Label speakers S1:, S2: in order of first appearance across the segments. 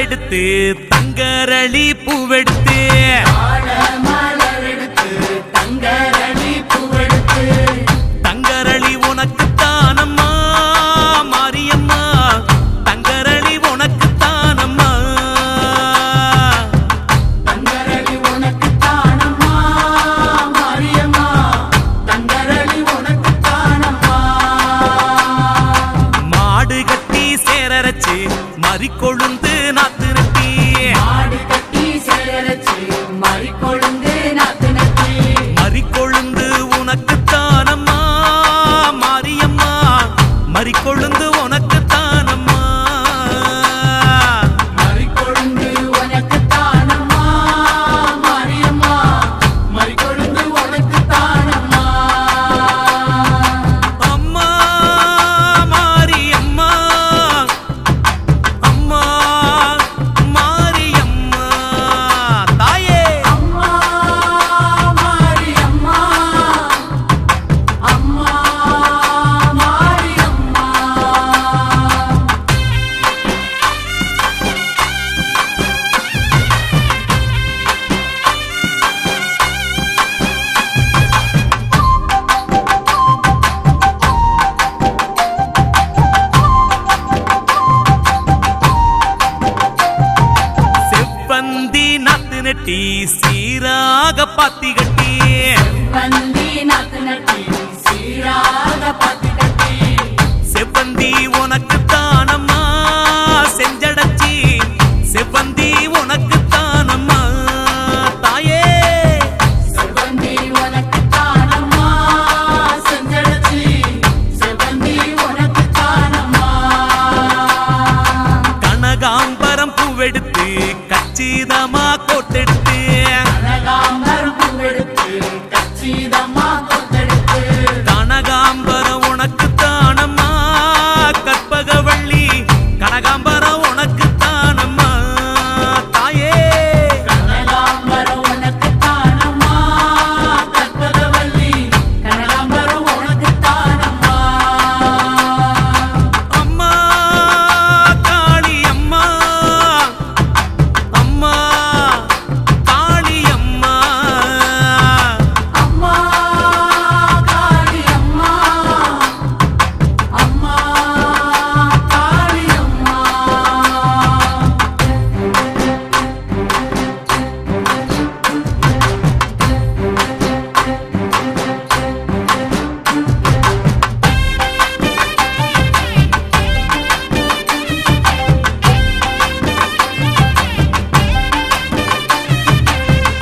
S1: எடுத்து தங்கரளி பூவெடுத்து தங்கரளி உனக்கு தானம்மா மாரியம்மா தங்கரளி உனக்கு தானம்மா
S2: தங்கரளி உனக்கு தானம்மா மாரியம்மா தங்கரளி உனக்கு தானம்மா
S1: மாடு கட்டி சேரரச்சு மறிக்கொழுந்து நாத்து நட்டி
S2: மாடு கட்டி சேரரச்சு மறிக்கொழுந்து நாத்து நட்டி
S1: மறிக்கொழுந்து உனக்கு தானம்மா மாரியம்மா மறிக்கொழுந்து உனக்கு தானம்மா
S2: மறிக்கொழுந்து உனக்கு தானம்மா மாரியம்மா மறிக்கொழுந்து உனக்கு தானம்மா
S1: அம்மா மாரியம்மா அம்மா மாரியம்மா தாயே
S2: அம்மா மாரியம்மா அம்மா மாரியம்மா
S1: செவ்வந்தி நாத்து நட்டி சீராக பாத்தி கட்டி
S2: வந்தி நாத்து நட்டி சீராக பாத்தி கட்டி
S1: செவ்வந்தி உனக்கு தானம்மா செஞ்சடச்சி செவ்வந்தி உனக்கு தானம்மா தாயே
S2: செவ்வந்தி உனக்கு தானம்மா செஞ்சடச்சி செவ்வந்தி உனக்கு தானம்மா
S1: கனகாம்பரம் பூவெடுத்து கச்சிதமா கோட்டெடுத்து
S2: கனகாம்பரம் பூவெடுத்து கச்சிதம்மா கொத்தெடுத்து
S1: கனகாம்பரம் உனக்கு தானம்மா கற்பகவள்ளி கனகாம்பரம் உனக்கு தானம்மா தாயே
S2: கனகாம்பரம் உனக்கு தானம்மா கற்பகவல்லி கனகாம்பரம் உனக்கு தானம்மா
S1: அம்மா காளி அம்மா அம்மா காளி அம்மா
S2: அம்மா காளி அம்மா அம்மா காளி அம்மா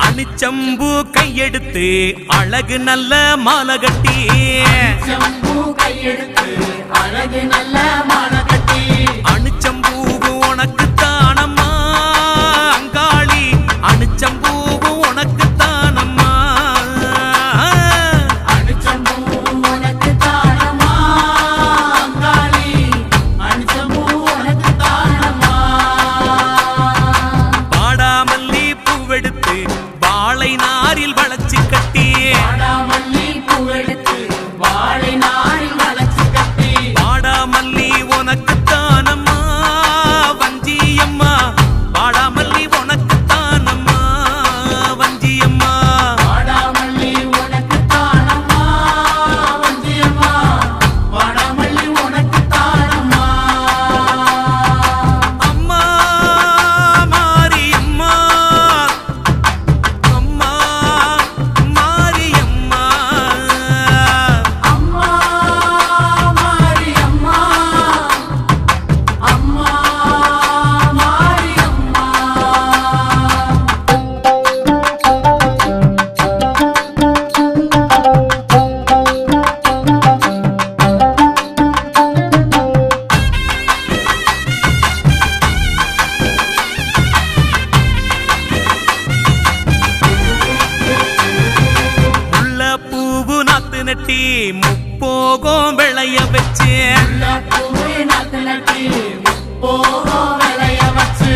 S1: அணிச்சம்பு கையெடுத்து அழகு நல்ல மாலை கட்டி
S2: செம்பு கையெடுத்து அழகு நல்ல மாலை கட்டி
S1: அணிச்சம்பூ உனக்கு தானம்மா அங்காளி அணிச்சம்பூ உனக்கு தானம்மா
S2: அணிச்சம்பூ உனக்கு தானம்மா அங்காளி அணிச்சம்பூ உனக்கு தானம்மா
S1: பாடாமல்லி பூவெடுத்து வாழை நாரில் வளைச்சு கட்டி
S2: வாடாமல்லி பூவெடுத்து வாழை நாரில் வளைச்சு கட்டி
S1: வாடாமல்லி உனக்கு தானம்மா வஞ்சியம்மா வாடாமல்லி உனக்கு தானம்மா வஞ்சியம்மா
S2: வாடாமல்லி உனக்கு தானம்மா வஞ்சியம்மா வாடாமல்லி உனக்கு தானம்மா
S1: அம்மா மாரியம்மா அம்மா மாரியம்மா
S2: அம்மா மாரியம்மா அம்மா மாரியம்மா
S1: முல்லை பூவு நாத்து நட்டி முப்போகம் விளைய வச்சு
S2: பூவே நாத்து நட்டி போகும் விளைய வச்சு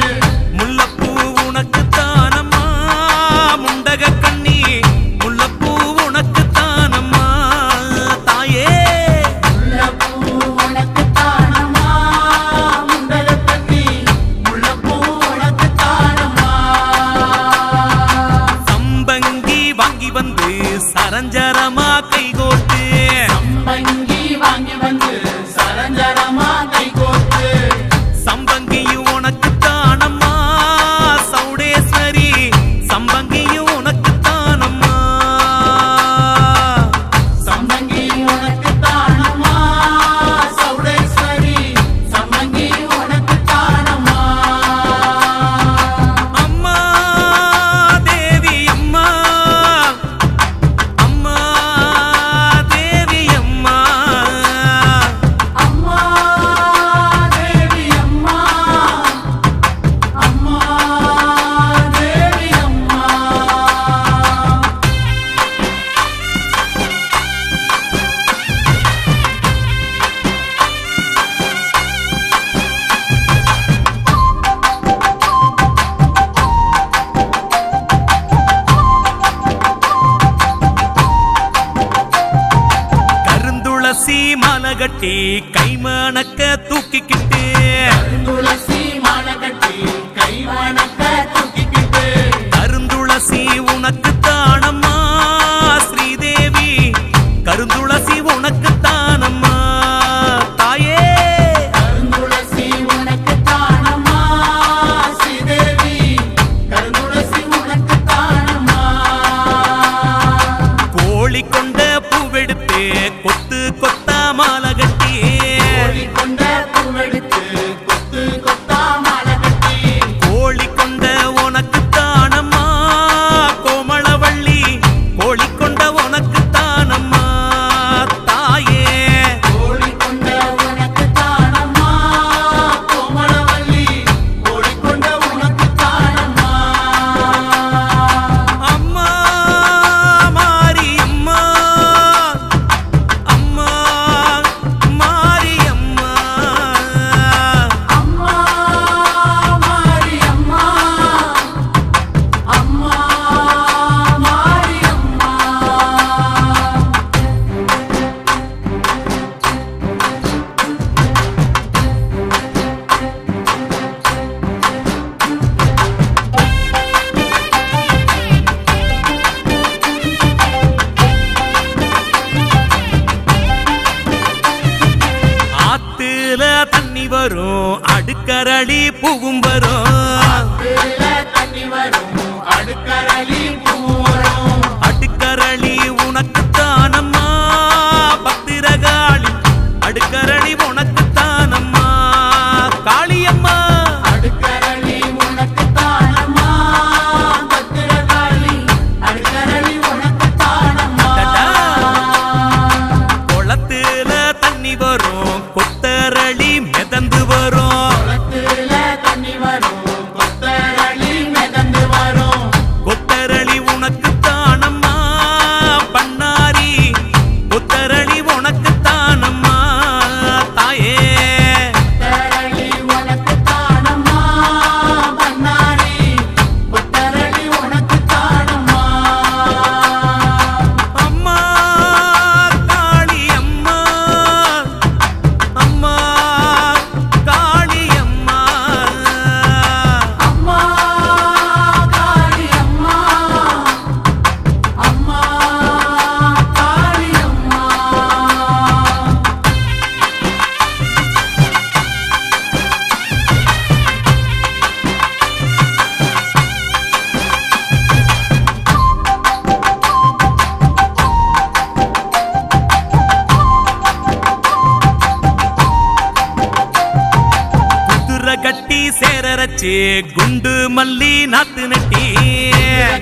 S1: முல்லைப்பூ உனக்கு தானம்மா முண்டக கண்ணி முல்லைப்பூ உனக்கு தானம்மா தாயே
S2: முல்லைப்பூ உனக்கு தானம்மா முண்டகத்தண்ணி முல்லைப்பூ உனக்கு உனக்கு தானம்மா சௌடேஸ்வரி சம்மங்கி உனக்கு தானம்மா
S1: அம்மா தேவி அம்மா அம்மா தேவி அம்மா
S2: அம்மா தேவி அம்மா அம்மா தேவி அம்மா
S1: கருந்துளசி மாலை கட்டி கைமணக்க தூக்கிக்கிட்டு
S2: துளசி மாலை கட்டி கை வணக்க தூக்கிக்கிட்டு
S1: கருந்துளசி உனக்கு தானம்மா ஸ்ரீதேவி கருந்துளசி உனக்கு தானம்மா தாயே
S2: கருந்துளசி உனக்கு தானம்மா ஸ்ரீதேவி கருந்துளசி உனக்கு தானம்மா
S1: கோழி கொண்ட பூவெடுத்து கொத்து கொத்தா மாலை கட்டி
S2: கோழி கொண்ட பூவெடுத்து கொத்து கொத்தா மாலை கட்டி
S1: கோழி கொண்ட உனக்கு தானம்மா கோமளவள்ளி கோழி கொண்ட உனக்கு தானம்மா தாயே
S2: கோழி கொண்ட உனக்கு தானம்மா கோமளவள்ளி கோழி கொண்ட உனக்கு தானம்மா
S1: அம்மா மாரியம்மா அம்மா மாரியம்மா
S2: அம்மா மாரியம்மா அம்மா மாரியம்மா
S1: ஆத்துல தண்ணி வரும் அடுக்கரளி பூவும் வரும்
S2: ஆத்துல தண்ணி வரும் அடுக்கரளி பூ வரும்
S1: அடுக்கரளி உனக்கு தானம்மா பத்திரகாளி அடுக்கரளி உனக்கு தானம்மா காளியம்மா
S2: அடுக்கரளி உனக்கு தானம்மா பத்திரகாளி அடுக்கரளி உனக்கு தானம்மா
S1: குளத்துல தண்ணி வரும் கொத்தரளி மிதந்து வரும்
S2: குளத்துல தண்ணி வரும் கொத்தரளி மிதந்து வரும்
S1: கொத்தரளி உனக்கு தானம்மா பண்ணாரி கொத்தரளி உனக்கு தானம்மா தாயே
S2: கொத்தரளி உனக்கு தானம்மா பண்ணாரி கொத்தரளி உனக்கு தானம்மா
S1: அம்மா காளி அம்மா அம்மா காளி அம்மா
S2: அம்மா காளி அம்மா அம்மா காளி அம்மா
S1: குதிரை கட்டி சேரரச்சு குண்டு மல்லி நாத்து நட்டி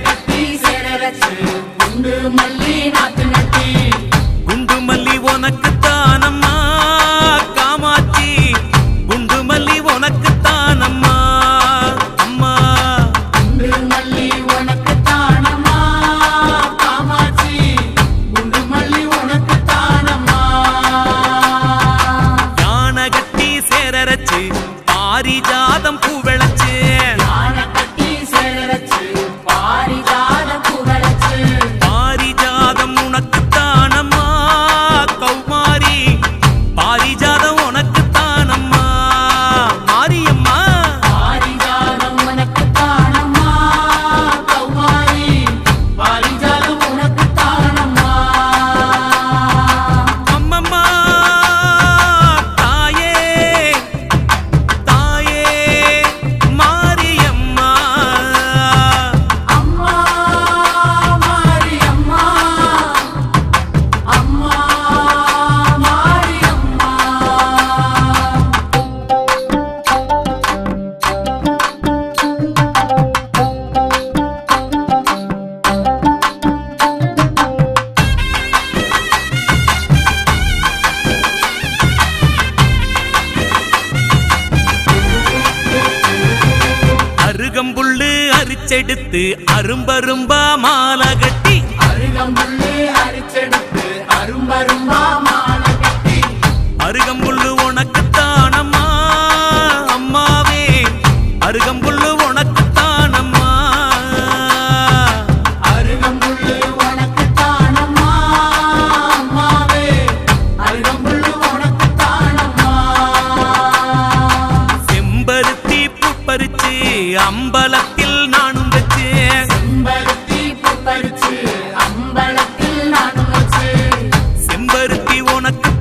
S2: கட்டி சேரரச்சு குண்டு மல்லி நாத்து நட்டி
S1: குண்டு மல்லி உனக்கு தானம்மா காமாட்சி குண்டு மல்லி உனக்கு தானம்மா அம்மா
S2: குண்டு மல்லி உனக்கு தானம்மா காமாட்சி குண்டு மல்லி உனக்கு தானம்மா
S1: யானை கட்டி சேரரச்சு பாரிஜாதம் பூ விளைச்சு
S2: யானை கட்டி சேரரச்சு பாரிஜாத பூவரச்சு
S1: பாரிஜாதம் உனக்கு தானம்மா கௌமாரி அருகம்புல்லு அரிச்செடுத்து அரும்பரும்பா மாலை கட்டி
S2: அருகம்புல்லு அரிச்செடுத்து அரும்பரும்பா மாலை கட்டி
S1: அருகம்புல்லு உனக்குத்தானம்மா அம்மாவே அருகம்புல்லு உனக்குத்தானம்மா
S2: அருகம்புல்லு உனக்குத்தானம்மா அம்மாவே அருகம்புல்லு உனக்குத்தானம்மா
S1: செம்பருத்தி பூ பறிச்சு அம்பலத்தில் நானும் வச்சேன்
S2: செம்பருத்தி பூ பறிச்சு அம்பலத்தில் நானும் வச்சேன்
S1: செம்பருத்தி உனக்கு